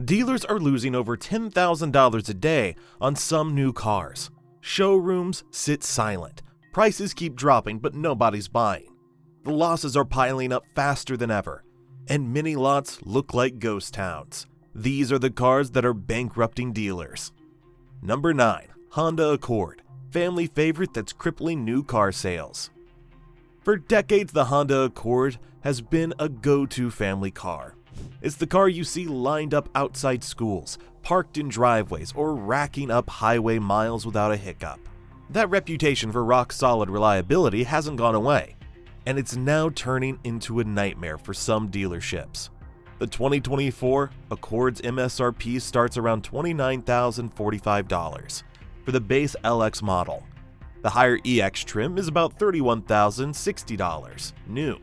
Dealers are losing over $10,000 a day on some new cars. Showrooms sit silent. Prices keep dropping, but nobody's buying. The losses are piling up faster than ever, and many lots look like ghost towns. These are the cars that are bankrupting dealers. Number 9. Honda Accord, family favorite that's crippling new car sales. For decades, the Honda Accord has been a go-to family car. It's the car you see lined up outside schools, parked in driveways, or racking up highway miles without a hiccup. That reputation for rock-solid reliability hasn't gone away, and it's now turning into a nightmare for some dealerships. The 2024 Accord's MSRP starts around $29,045 for the base LX model. The higher EX trim is about $31,060 new.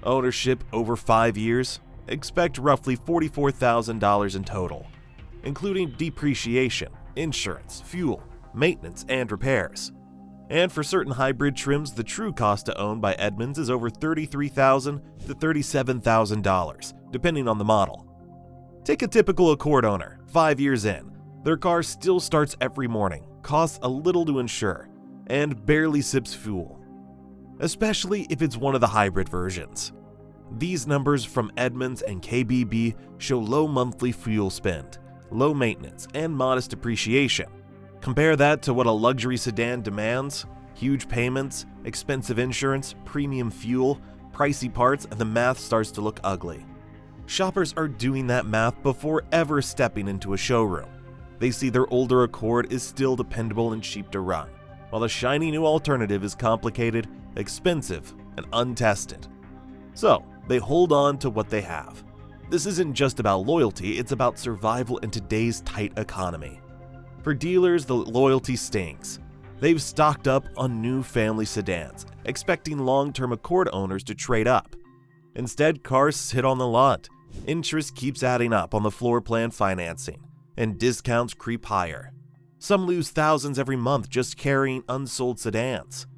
Ownership over 5 years, expect roughly $44,000 in total, including depreciation, insurance, fuel, maintenance, and repairs. And for certain hybrid trims, the true cost to own by Edmunds is over $33,000 to $37,000, depending on the model. Take a typical Accord owner, 5 years in. Their car still starts every morning, costs a little to insure, and barely sips fuel, especially if it's one of the hybrid versions. These numbers from Edmunds and KBB show low monthly fuel spend, low maintenance, and modest depreciation. Compare that to what a luxury sedan demands: huge payments, expensive insurance, premium fuel, pricey parts, and the math starts to look ugly. Shoppers are doing that math before ever stepping into a showroom. They see their older Accord is still dependable and cheap to run, while the shiny new alternative is complicated, expensive, and untested. So, they hold on to what they have. This isn't just about loyalty, it's about survival in today's tight economy. For dealers, the loyalty stings. They've stocked up on new family sedans, expecting long-term Accord owners to trade up. Instead, cars sit on the lot. Interest keeps adding up on the floor plan financing, and discounts creep higher. Some lose thousands every month just carrying unsold sedans.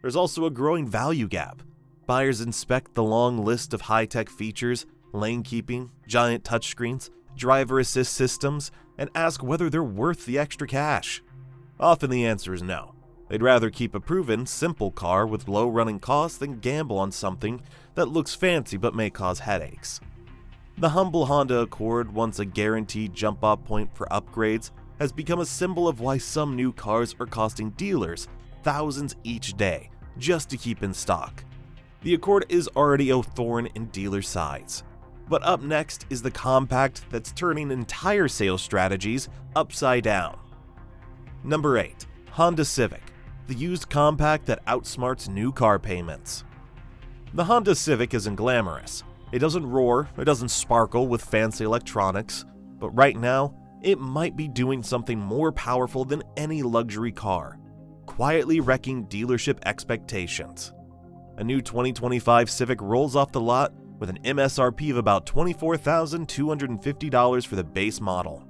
There's also a growing value gap. Buyers inspect the long list of high-tech features, lane keeping, giant touchscreens, driver assist systems, and ask whether they're worth the extra cash. Often the answer is no. They'd rather keep a proven, simple car with low running costs than gamble on something that looks fancy but may cause headaches. The humble Honda Accord, once a guaranteed jump-off point for upgrades, has become a symbol of why some new cars are costing dealers thousands each day just to keep in stock. The Accord is already a thorn in dealers' sides. But up next is the compact that's turning entire sales strategies upside down. Number 8. Honda Civic, the used compact that outsmarts new car payments. The Honda Civic isn't glamorous. It doesn't roar, it doesn't sparkle with fancy electronics, but right now, it might be doing something more powerful than any luxury car, quietly wrecking dealership expectations. A new 2025 Civic rolls off the lot with an MSRP of about $24,250 for the base model.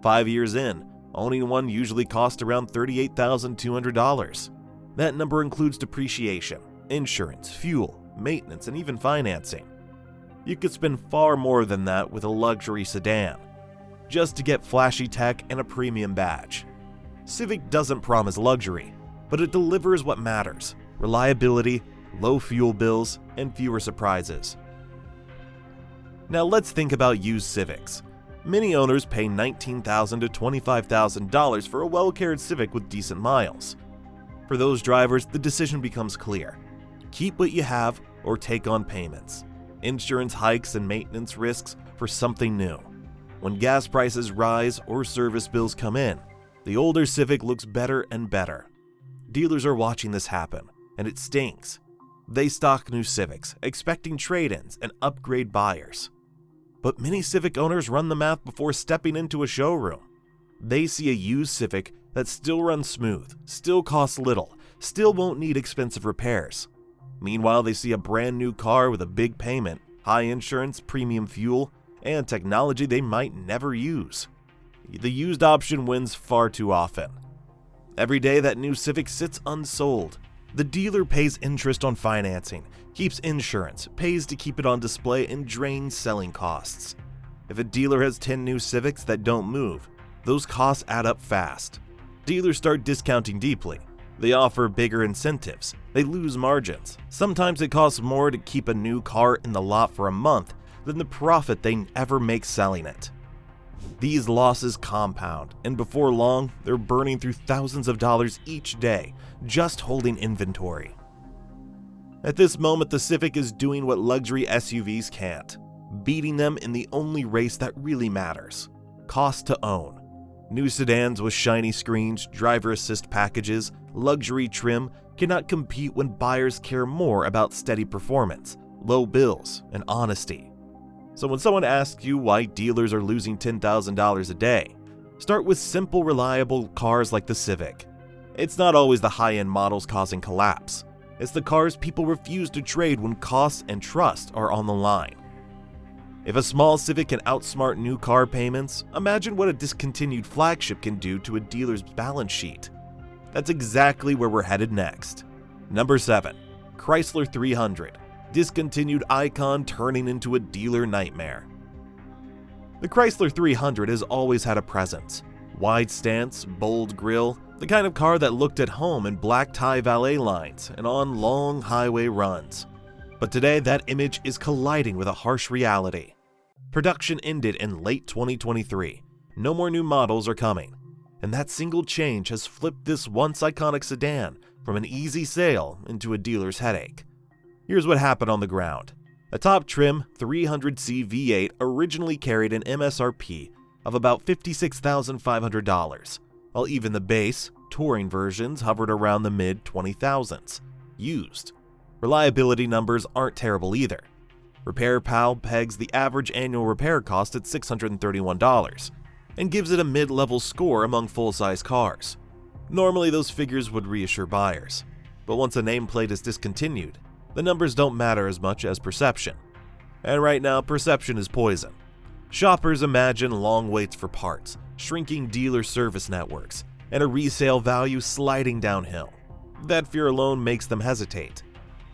5 years in, owning one usually costs around $38,200. That number includes depreciation, insurance, fuel, maintenance, and even financing. You could spend far more than that with a luxury sedan, just to get flashy tech and a premium badge. Civic doesn't promise luxury, but it delivers what matters: reliability, low fuel bills, and fewer surprises. Now let's think about used Civics. Many owners pay $19,000 to $25,000 for a well-cared Civic with decent miles. For those drivers, the decision becomes clear: keep what you have or take on payments, insurance hikes, and maintenance risks for something new. When gas prices rise or service bills come in, the older Civic looks better and better. Dealers are watching this happen, and it stings. They stock new Civics, expecting trade-ins and upgrade buyers. But many Civic owners run the math before stepping into a showroom. They see a used Civic that still runs smooth, still costs little, still won't need expensive repairs. Meanwhile, they see a brand new car with a big payment, high insurance, premium fuel, and technology they might never use. The used option wins far too often. Every day that new Civic sits unsold, the dealer pays interest on financing, keeps insurance, pays to keep it on display, and drains selling costs. If a dealer has 10 new Civics that don't move, those costs add up fast. Dealers start discounting deeply. They offer bigger incentives. They lose margins. Sometimes it costs more to keep a new car in the lot for a month than the profit they ever make selling it. These losses compound, and before long, they're burning through thousands of dollars each day just holding inventory. At this moment, the Civic is doing what luxury SUVs can't, beating them in the only race that really matters: cost to own. New sedans with shiny screens, driver assist packages, luxury trim cannot compete when buyers care more about steady performance, low bills, and honesty. So when someone asks you why dealers are losing $10,000 a day, start with simple, reliable cars like the Civic. It's not always the high-end models causing collapse. It's the cars people refuse to trade when costs and trust are on the line. If a small Civic can outsmart new car payments, imagine what a discontinued flagship can do to a dealer's balance sheet. That's exactly where we're headed next. Number 7. Chrysler 300. Discontinued icon turning into a dealer nightmare. The Chrysler 300 has always had a presence. Wide stance, bold grille, the kind of car that looked at home in black tie valet lines and on long highway runs. But today that image is colliding with a harsh reality. Production ended in late 2023. No more new models are coming. And that single change has flipped this once iconic sedan from an easy sale into a dealer's headache. Here's what happened on the ground. A top trim 300C V8 originally carried an MSRP of about $56,500, while even the base, touring versions hovered around the mid-20,000s, used. Reliability numbers aren't terrible either. RepairPal pegs the average annual repair cost at $631 and gives it a mid-level score among full-size cars. Normally those figures would reassure buyers, but once a nameplate is discontinued, the numbers don't matter as much as perception. And right now, perception is poison. Shoppers imagine long waits for parts, shrinking dealer service networks, and a resale value sliding downhill. That fear alone makes them hesitate.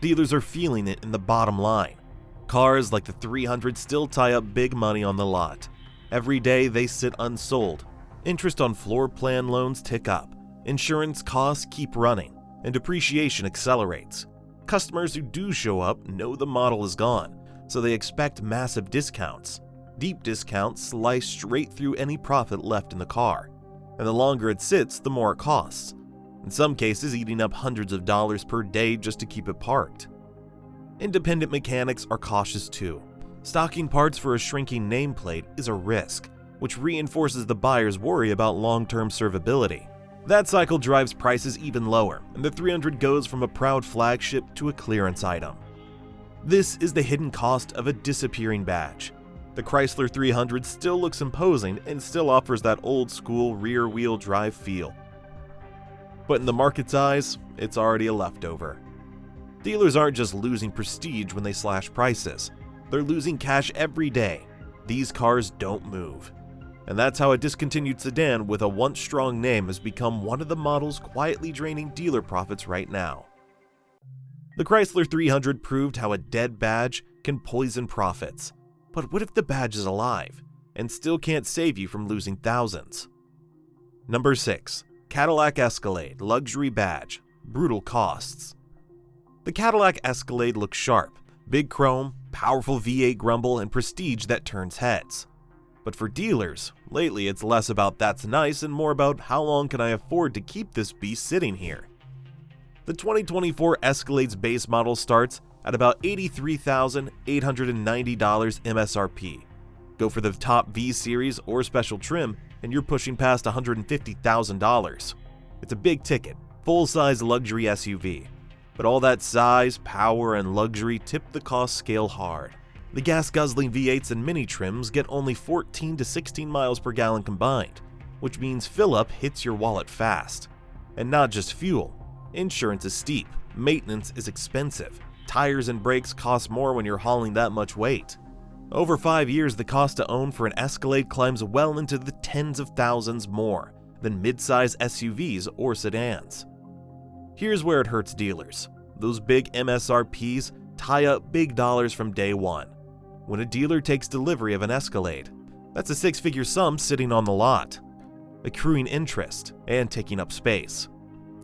Dealers are feeling it in the bottom line. Cars like the 300 still tie up big money on the lot. Every day they sit unsold. Interest on floor plan loans tick up. Insurance costs keep running, and depreciation accelerates. Customers who do show up know the model is gone, so they expect massive discounts. Deep discounts slice straight through any profit left in the car, and the longer it sits, the more it costs. In some cases, eating up hundreds of dollars per day just to keep it parked. Independent mechanics are cautious too. Stocking parts for a shrinking nameplate is a risk, which reinforces the buyer's worry about long-term servability. That cycle drives prices even lower, and the 300 goes from a proud flagship to a clearance item. This is the hidden cost of a disappearing badge. The Chrysler 300 still looks imposing and still offers that old-school rear-wheel drive feel. But in the market's eyes, it's already a leftover. Dealers aren't just losing prestige when they slash prices. They're losing cash every day. These cars don't move. And that's how a discontinued sedan with a once strong name has become one of the models quietly draining dealer profits right now. The Chrysler 300 proved how a dead badge can poison profits. But what if the badge is alive and still can't save you from losing thousands? Number 6. Cadillac Escalade Luxury Badge. Brutal costs. The Cadillac Escalade looks sharp, big chrome, powerful V8 grumble, and prestige that turns heads. But for dealers, lately it's less about that's nice and more about how long can I afford to keep this beast sitting here. The 2024 Escalade's base model starts at about $83,890 MSRP. Go for the top V series or special trim and you're pushing past $150,000. It's a big ticket, full-size luxury SUV. But all that size, power, and luxury tip the cost scale hard. The gas-guzzling V8s and mini trims get only 14 to 16 miles per gallon combined, which means fill-up hits your wallet fast. And not just fuel. Insurance is steep, maintenance is expensive, tires and brakes cost more when you're hauling that much weight. Over 5 years, the cost to own for an Escalade climbs well into the tens of thousands more than mid-size SUVs or sedans. Here's where it hurts dealers. Those big MSRPs tie up big dollars from day one. When a dealer takes delivery of an Escalade, That's a six-figure sum sitting on the lot, accruing interest and taking up space.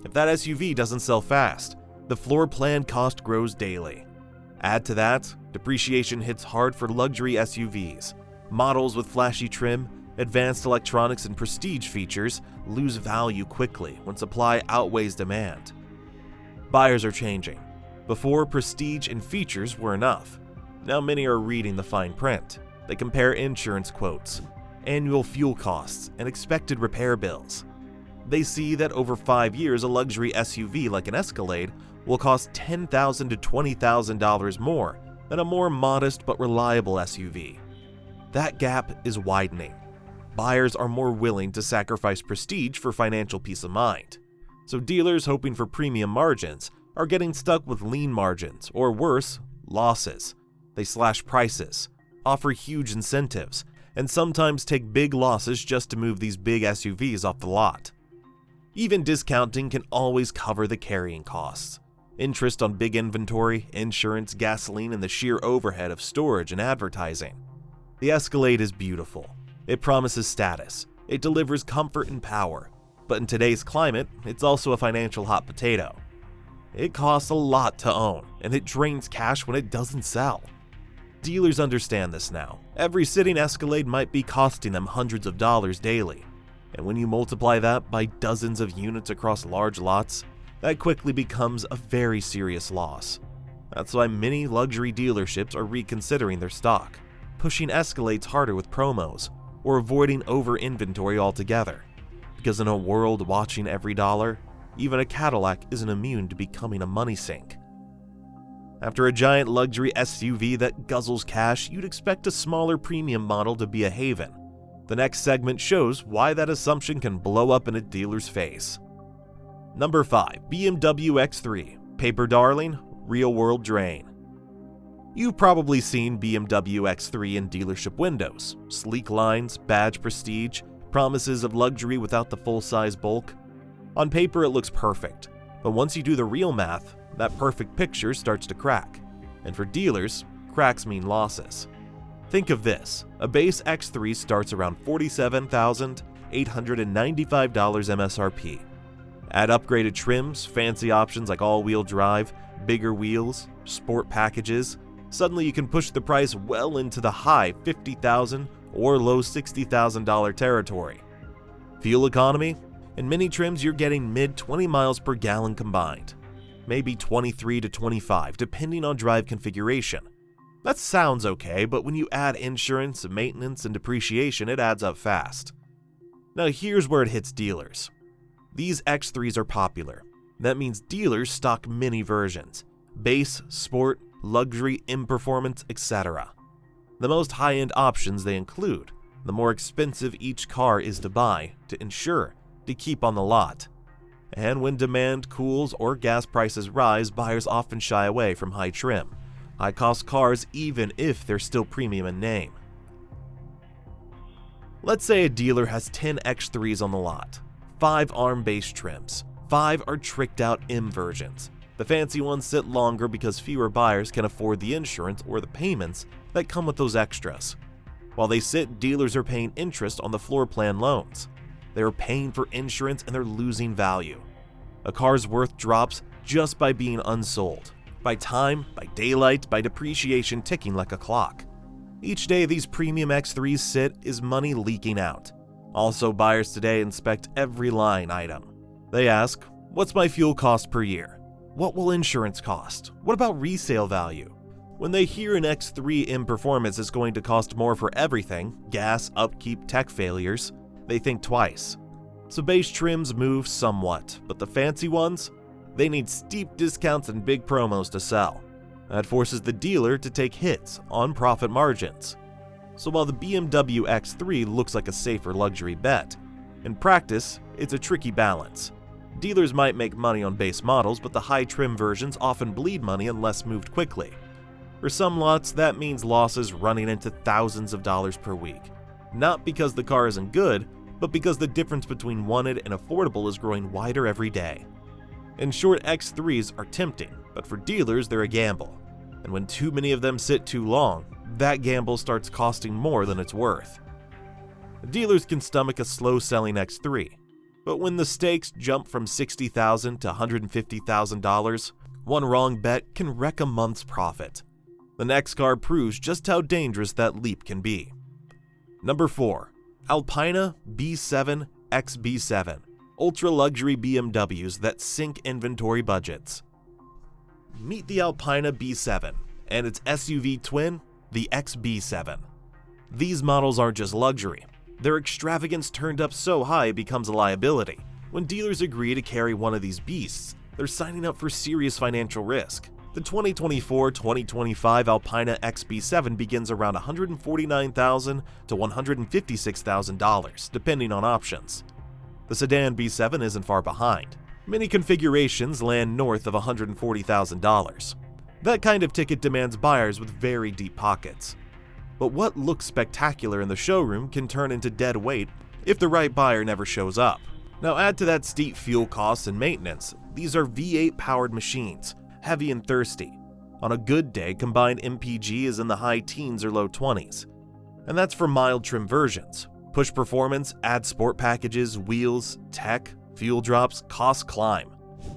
If that SUV doesn't sell fast, the floor plan cost grows daily. Add to that, depreciation hits hard for luxury SUVs. Models with flashy trim, advanced electronics, and prestige features lose value quickly when supply outweighs demand. Buyers are changing. Before, prestige and features were enough. Now many are reading the fine print. They compare insurance quotes, annual fuel costs, and expected repair bills. They see that over 5 years, a luxury SUV like an Escalade will cost $10,000 to $20,000 more than a more modest but reliable SUV. That gap is widening. Buyers are more willing to sacrifice prestige for financial peace of mind. So dealers hoping for premium margins are getting stuck with lean margins, or worse, losses. They slash prices, offer huge incentives, and sometimes take big losses just to move these big SUVs off the lot. Even discounting can always cover the carrying costs. Interest on big inventory, insurance, gasoline, and the sheer overhead of storage and advertising. The Escalade is beautiful. It promises status. It delivers comfort and power. But in today's climate, it's also a financial hot potato. It costs a lot to own, and it drains cash when it doesn't sell. Dealers understand this now. Every sitting Escalade might be costing them hundreds of dollars daily. And when you multiply that by dozens of units across large lots, that quickly becomes a very serious loss. That's why many luxury dealerships are reconsidering their stock, pushing Escalades harder with promos, or avoiding over-inventory altogether. Because in a world watching every dollar, even a Cadillac isn't immune to becoming a money sink. After a giant luxury SUV that guzzles cash, you'd expect a smaller premium model to be a haven. The next segment shows why that assumption can blow up in a dealer's face. Number 5. BMW X3. Paper darling, real-world drain. You've probably seen BMW X3 in dealership windows. Sleek lines, badge prestige, promises of luxury without the full-size bulk. On paper it looks perfect, but once you do the real math, that perfect picture starts to crack. And for dealers, cracks mean losses. Think of this, a base X3 starts around $47,895 MSRP. Add upgraded trims, fancy options like all-wheel drive, bigger wheels, sport packages. Suddenly you can push the price well into the high $50,000 or low $60,000 territory. Fuel economy? In many trims you're getting mid 20 miles per gallon combined. Maybe 23 to 25 depending on drive configuration. That sounds okay, but when you add insurance, maintenance, and depreciation, it adds up fast. Now here's where it hits dealers. These X3s are popular. That means dealers stock many versions: base, sport, luxury, in performance, etc. The most high-end options they include, the more expensive each car is to buy, to insure, to keep on the lot. And when demand cools or gas prices rise, buyers often shy away from high trim, high-cost cars even if they're still premium in name. Let's say a dealer has 10 X3s on the lot. 5 ARM-based trims. 5 are tricked-out M versions. The fancy ones sit longer because fewer buyers can afford the insurance or the payments that come with those extras. While they sit, dealers are paying interest on the floor plan loans. They are paying for insurance and they're losing value. A car's worth drops just by being unsold. By time, by daylight, by depreciation ticking like a clock. Each day these premium X3s sit is money leaking out. Also, buyers today inspect every line item. They ask, what's my fuel cost per year? What will insurance cost? What about resale value? When they hear an X3 in performance is going to cost more for everything, gas, upkeep, tech failures, they think twice. So base trims move somewhat, but the fancy ones? They need steep discounts and big promos to sell. That forces the dealer to take hits on profit margins. So while the BMW X3 looks like a safer luxury bet, in practice, it's a tricky balance. Dealers might make money on base models, but the high trim versions often bleed money unless moved quickly. For some lots, that means losses running into thousands of dollars per week. Not because the car isn't good, but because the difference between wanted and affordable is growing wider every day. In short, X3s are tempting, but for dealers they're a gamble. And when too many of them sit too long, that gamble starts costing more than it's worth. Dealers can stomach a slow-selling X3, but when the stakes jump from $60,000 to $150,000, one wrong bet can wreck a month's profit. The next car proves just how dangerous that leap can be. Number 4. Alpina B7 X B7, ultra-luxury BMWs that sink inventory budgets. Meet the Alpina B7 and its SUV twin, the XB7. These models aren't just luxury. Their extravagance turned up so high it becomes a liability. When dealers agree to carry one of these beasts, they're signing up for serious financial risk. The 2024-2025 Alpina XB7 begins around $149,000 to $156,000, depending on options. The sedan B7 isn't far behind. Many configurations land north of $140,000. That kind of ticket demands buyers with very deep pockets. But what looks spectacular in the showroom can turn into dead weight if the right buyer never shows up. Now add to that steep fuel costs and maintenance. These are V8 powered machines, heavy and thirsty. On a good day, combined MPG is in the high teens or low 20s. And that's for mild trim versions. Push performance, add sport packages, wheels, tech, fuel drops, costs climb.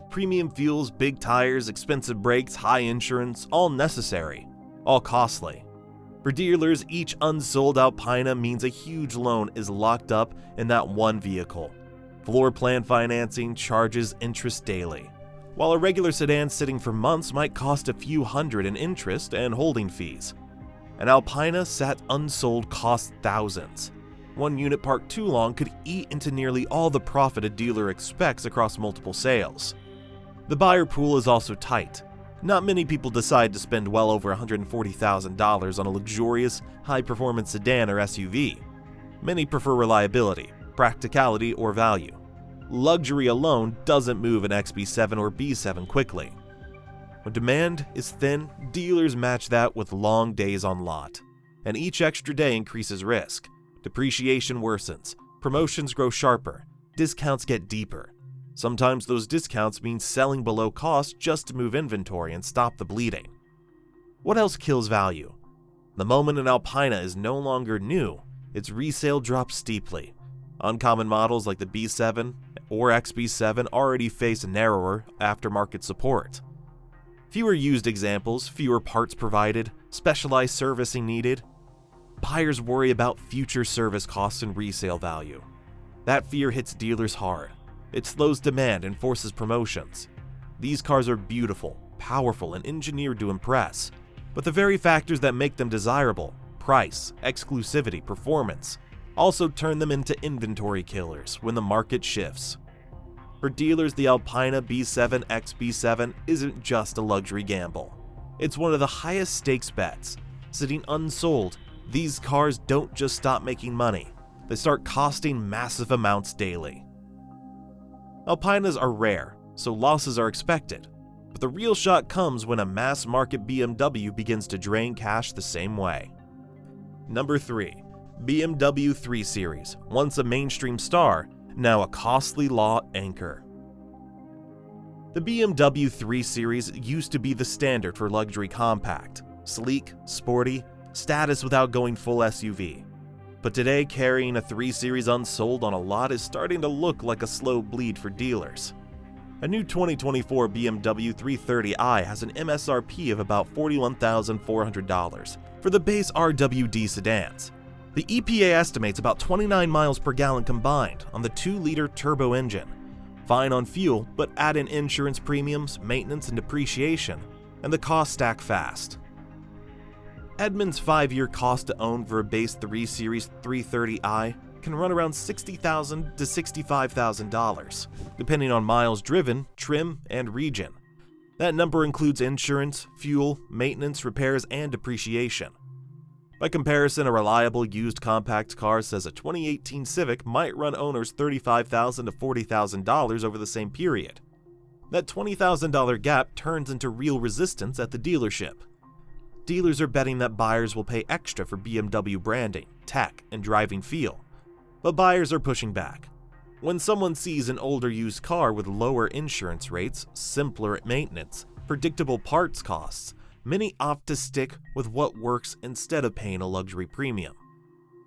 Premium fuels, big tires, expensive brakes, high insurance, all necessary, all costly. For dealers, each unsold Alpina means a huge loan is locked up in that one vehicle. Floor plan financing charges interest daily, while a regular sedan sitting for months might cost a few hundred in interest and holding fees. An Alpina sat unsold costs thousands. One unit parked too long could eat into nearly all the profit a dealer expects across multiple sales. The buyer pool is also tight. Not many people decide to spend well over $140,000 on a luxurious, high-performance sedan or SUV. Many prefer reliability, practicality, or value. Luxury alone doesn't move an XB7 or B7 quickly. When demand is thin, dealers match that with long days on lot. And each extra day increases risk. Depreciation worsens, promotions grow sharper, discounts get deeper. Sometimes those discounts mean selling below cost just to move inventory and stop the bleeding. What else kills value? The moment an Alpina is no longer new, its resale drops steeply. Uncommon models like the B7 or XB7 already face narrower aftermarket support. Fewer used examples, fewer parts provided, specialized servicing needed. Buyers worry about future service costs and resale value. That fear hits dealers hard. It slows demand and forces promotions. These cars are beautiful, powerful, and engineered to impress, but the very factors that make them desirable, price, exclusivity, performance, also turn them into inventory killers when the market shifts. For dealers, the Alpina B7 X B7 isn't just a luxury gamble. It's one of the highest stakes bets. Sitting unsold, these cars don't just stop making money, they start costing massive amounts daily. Alpinas are rare, so losses are expected, but the real shock comes when a mass-market BMW begins to drain cash the same way. Number 3. BMW 3 Series, once a mainstream star, now a costly law anchor. The BMW 3 Series used to be the standard for luxury compact, sleek, sporty, status without going full SUV. But today, carrying a 3 Series unsold on a lot is starting to look like a slow bleed for dealers. A new 2024 BMW 330i has an MSRP of about $41,400 for the base RWD sedans. The EPA estimates about 29 miles per gallon combined on the 2-liter turbo engine. Fine on fuel, but add in insurance premiums, maintenance, and depreciation, and the costs stack fast. Edmund's 5-year cost to own for a base 3 Series 330i can run around $60,000 to $65,000, depending on miles driven, trim, and region. That number includes insurance, fuel, maintenance, repairs, and depreciation. By comparison, a reliable used compact car says a 2018 Civic might run owners $35,000 to $40,000 over the same period. That $20,000 gap turns into real resistance at the dealership. Dealers are betting that buyers will pay extra for BMW branding, tech, and driving feel. But buyers are pushing back. When someone sees an older used car with lower insurance rates, simpler maintenance, predictable parts costs, many opt to stick with what works instead of paying a luxury premium.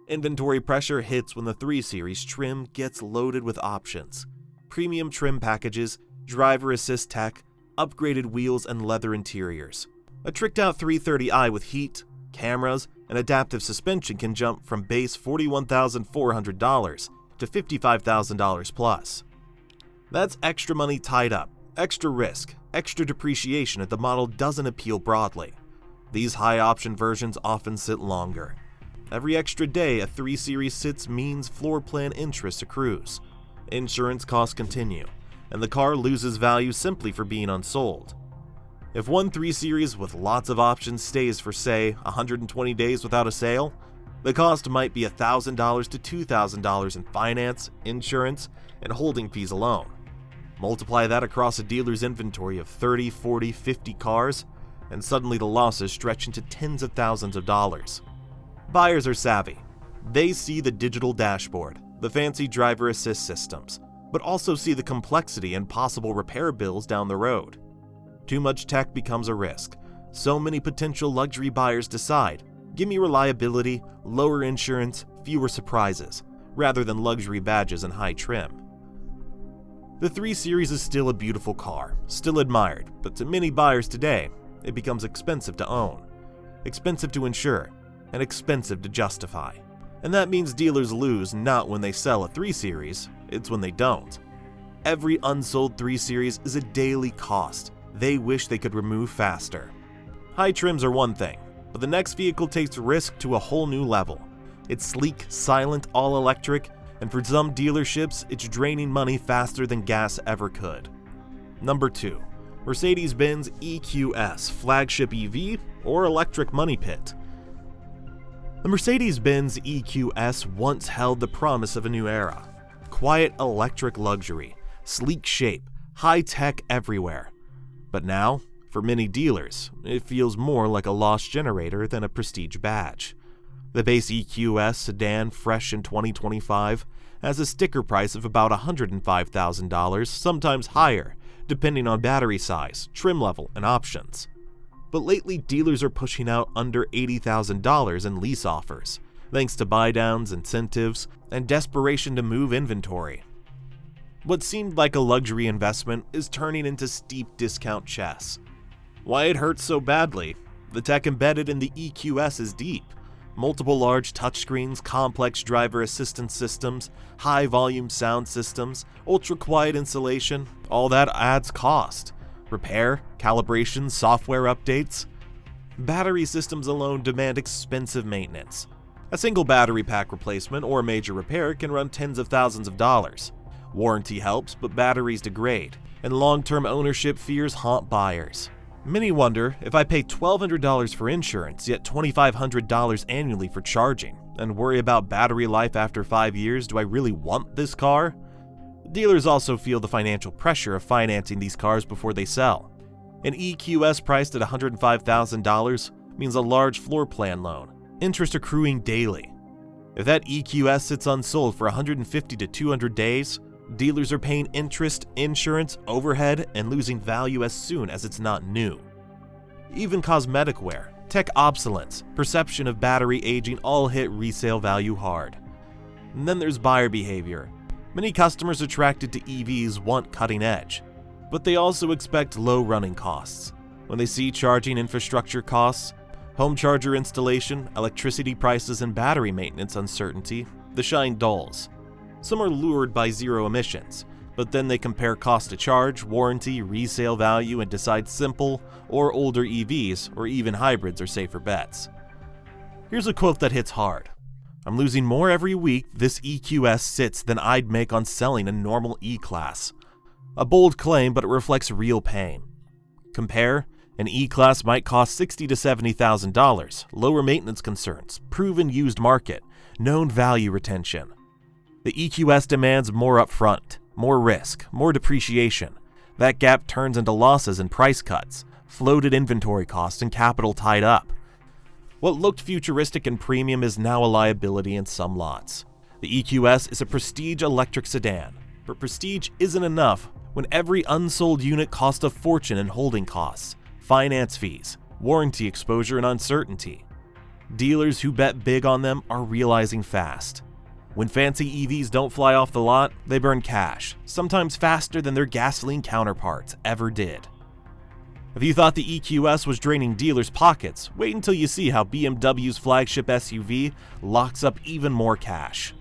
Inventory pressure hits when the 3 Series trim gets loaded with options. Premium trim packages, driver assist tech, upgraded wheels and leather interiors. A tricked-out 330i with heat, cameras, and adaptive suspension can jump from base $41,400 to $55,000 plus. That's extra money tied up, extra risk, extra depreciation if the model doesn't appeal broadly. These high-option versions often sit longer. Every extra day a 3 Series sits means floor plan interest accrues. Insurance costs continue, and the car loses value simply for being unsold. If one 3 Series with lots of options stays for, say, 120 days without a sale, the cost might be $1,000 to $2,000 in finance, insurance, and holding fees alone. Multiply that across a dealer's inventory of 30, 40, 50 cars, and suddenly the losses stretch into tens of thousands of dollars. Buyers are savvy. They see the digital dashboard, the fancy driver assist systems, but also see the complexity and possible repair bills down the road. Too much tech becomes a risk. So many potential luxury buyers decide, give me reliability, lower insurance, fewer surprises, rather than luxury badges and high trim. The 3 Series is still a beautiful car, still admired, but to many buyers today, it becomes expensive to own, expensive to insure, and expensive to justify. And that means dealers lose not when they sell a 3 Series, it's when they don't. Every unsold 3 Series is a daily cost they wish they could remove faster. High trims are one thing, but the next vehicle takes risk to a whole new level. It's sleek, silent, all-electric, and for some dealerships, it's draining money faster than gas ever could. Number 2. Mercedes-Benz EQS, flagship EV, or electric money pit. The Mercedes-Benz EQS once held the promise of a new era. Quiet electric luxury, sleek shape, high-tech everywhere. But now, for many dealers, it feels more like a lost generator than a prestige badge. The base EQS sedan, fresh in 2025, has a sticker price of about $105,000, sometimes higher, depending on battery size, trim level, and options. But lately, dealers are pushing out under $80,000 in lease offers, thanks to buy-downs, incentives, and desperation to move inventory. What seemed like a luxury investment is turning into steep discount chess. Why it hurts so badly? The tech embedded in the EQS is deep. Multiple large touchscreens, complex driver assistance systems, high-volume sound systems, ultra-quiet insulation, all that adds cost. Repair, calibration, software updates. Battery systems alone demand expensive maintenance. A single battery pack replacement or a major repair can run tens of thousands of dollars. Warranty helps, but batteries degrade, and long-term ownership fears haunt buyers. Many wonder, if I pay $1,200 for insurance, yet $2,500 annually for charging, and worry about battery life after 5 years, do I really want this car? Dealers also feel the financial pressure of financing these cars before they sell. An EQS priced at $105,000 means a large floor plan loan, interest accruing daily. If that EQS sits unsold for 150 to 200 days, dealers are paying interest, insurance, overhead, and losing value as soon as it's not new. Even cosmetic wear, tech obsolescence, perception of battery aging all hit resale value hard. And then there's buyer behavior. Many customers attracted to EVs want cutting edge, but they also expect low running costs. When they see charging infrastructure costs, home charger installation, electricity prices, and battery maintenance uncertainty, the shine dulls. Some are lured by zero emissions, but then they compare cost to charge, warranty, resale value, and decide simple or older EVs or even hybrids are safer bets. Here's a quote that hits hard. I'm losing more every week this EQS sits than I'd make on selling a normal E-Class. A bold claim, but it reflects real pain. Compare, an E-Class might cost $60,000 to $70,000, lower maintenance concerns, proven used market, known value retention. The EQS demands more upfront, more risk, more depreciation. That gap turns into losses and price cuts, floated inventory costs, and capital tied up. What looked futuristic and premium is now a liability in some lots. The EQS is a prestige electric sedan, but prestige isn't enough when every unsold unit costs a fortune in holding costs, finance fees, warranty exposure, and uncertainty. Dealers who bet big on them are realizing fast. When fancy EVs don't fly off the lot, they burn cash, sometimes faster than their gasoline counterparts ever did. If you thought the EQS was draining dealers' pockets, wait until you see how BMW's flagship SUV locks up even more cash.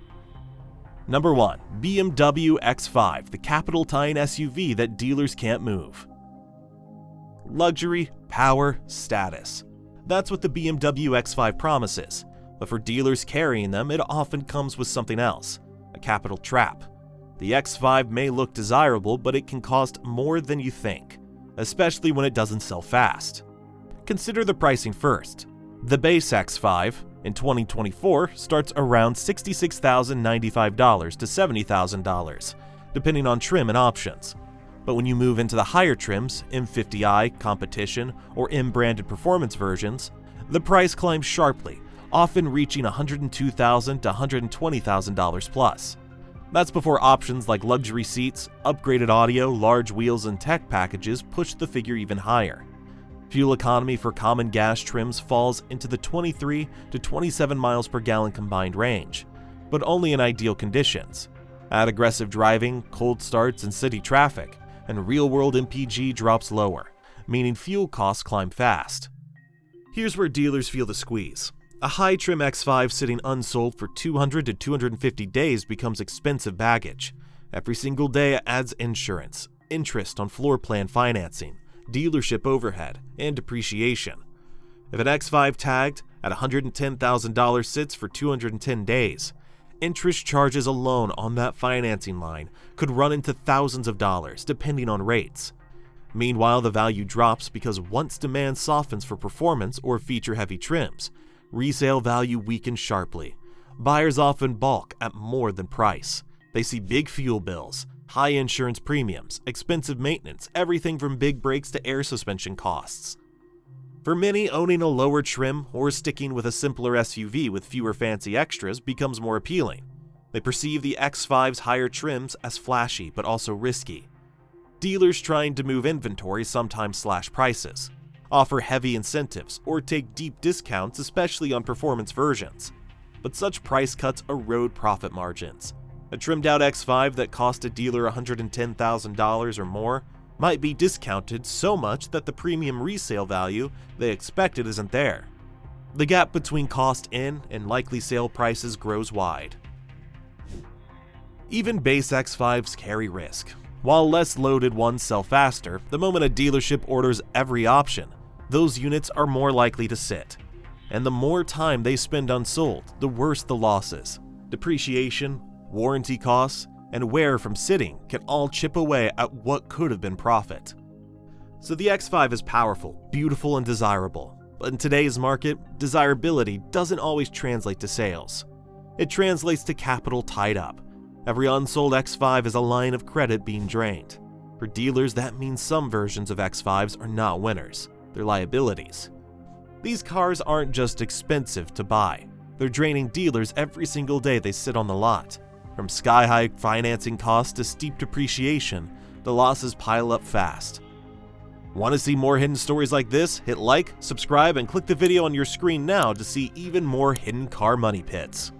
Number 1. BMW X5, the capital tie-in SUV that dealers can't move. Luxury, power, status. That's what the BMW X5 promises, but for dealers carrying them, it often comes with something else, a capital trap. The X5 may look desirable, but it can cost more than you think, especially when it doesn't sell fast. Consider the pricing first. The base X5 in 2024 starts around $66,095 to $70,000, depending on trim and options. But when you move into the higher trims, M50i, competition, or M-branded performance versions, the price climbs sharply, often reaching $102,000 to $120,000 plus. That's before options like luxury seats, upgraded audio, large wheels, and tech packages push the figure even higher. Fuel economy for common gas trims falls into the 23 to 27 miles per gallon combined range, but only in ideal conditions. Add aggressive driving, cold starts, and city traffic, and real-world MPG drops lower, meaning fuel costs climb fast. Here's where dealers feel the squeeze. A high-trim X5 sitting unsold for 200 to 250 days becomes expensive baggage. Every single day adds insurance, interest on floor plan financing, dealership overhead, and depreciation. If an X5 tagged at $110,000 sits for 210 days, interest charges alone on that financing line could run into thousands of dollars depending on rates. Meanwhile, the value drops because once demand softens for performance or feature-heavy trims, resale value weakens sharply. Buyers often balk at more than price. They see big fuel bills, high insurance premiums, expensive maintenance, everything from big brakes to air suspension costs. For many, owning a lower trim or sticking with a simpler SUV with fewer fancy extras becomes more appealing. They perceive the X5's higher trims as flashy but also risky. Dealers trying to move inventory sometimes slash prices, offer heavy incentives, or take deep discounts, especially on performance versions. But such price cuts erode profit margins. A trimmed-out X5 that cost a dealer $110,000 or more might be discounted so much that the premium resale value they expected isn't there. The gap between cost in and likely sale prices grows wide. Even base X5s carry risk. While less loaded ones sell faster, the moment a dealership orders every option, those units are more likely to sit. And the more time they spend unsold, the worse the losses. Depreciation, warranty costs, and wear from sitting can all chip away at what could have been profit. So the X5 is powerful, beautiful, and desirable. But in today's market, desirability doesn't always translate to sales. It translates to capital tied up. Every unsold X5 is a line of credit being drained. For dealers, that means some versions of X5s are not winners. They're liabilities. These cars aren't just expensive to buy. They're draining dealers every single day they sit on the lot. From sky-high financing costs to steep depreciation, the losses pile up fast. Want to see more hidden stories like this? Hit like, subscribe, and click the video on your screen now to see even more hidden car money pits.